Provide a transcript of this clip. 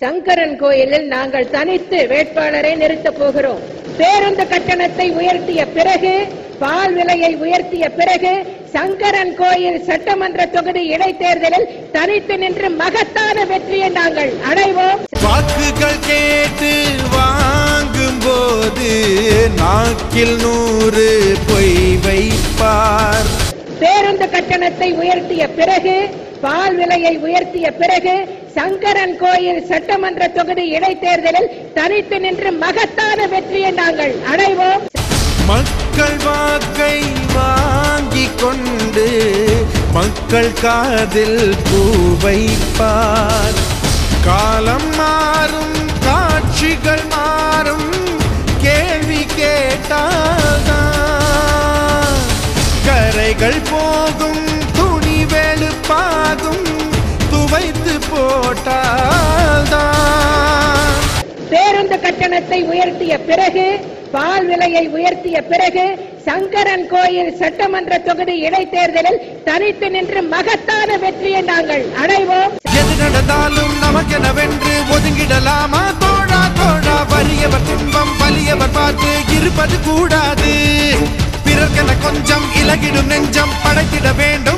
சங்கரன் கோயிலில் நாங்கள் தனித்து வேட்பாளரை நிறுத்தப் போகிறோம். பேருந்து கட்டணத்தை உயர்த்திய பிறகு, பால் விலையை உயர்த்திய பிறகு, சங்கரன் கோயில் சட்டமன்ற தொகுதி இடைத்தேர்தலில் தனித்து நின்று மகத்தான வெற்றியை நாங்கள் அடைவோம். வாக்குகள் கேட்டு வாங்கும் போது நாக்கில் 100 பொய் வைப்பார். பேருந்து கட்டணத்தை உயர்த்திய பிறகு, பால் விலையை உயர்த்திய பிறகு, சங்கரன் கோயில் சட்டமன்ற தொகுதி இடைத்தேர்தலில் தனித்து நின்று மகத்தான வெற்றியை நாங்கள் அடைவோம். மக்கள் வாக்கை வாங்கிக் கொண்டு மக்கள் காதில் பூ வைப்பார். காலம் மாறும், காட்சிகள் மாறும், கேள்வி கேட்டால்தான் கரைகள் போகும், துணி வெளுப்பாகும், துவைத்து போட்டால்தான். பேருந்து கட்டணத்தை உயர்த்திய பிறகு, பால் விலையை உயர்த்திய பிறகு, சங்கரன் கோயில் சட்டமன்ற தொகுதி இடைத்தேர்தலில் தனித்து நின்று மகத்தான வெற்றியை நாங்கள் அடைவோம். எது நடந்தாலும் நமக்கெனவென்று ஒதுங்கிடலாமா தோழா தோழா? வறியவர் துன்பம் வலியவர் பார்த்து இருப்பது கூடாது. பிறர்க்கென கொஞ்சம் இலகிடும் நெஞ்சம் படைத்திட வேண்டும்.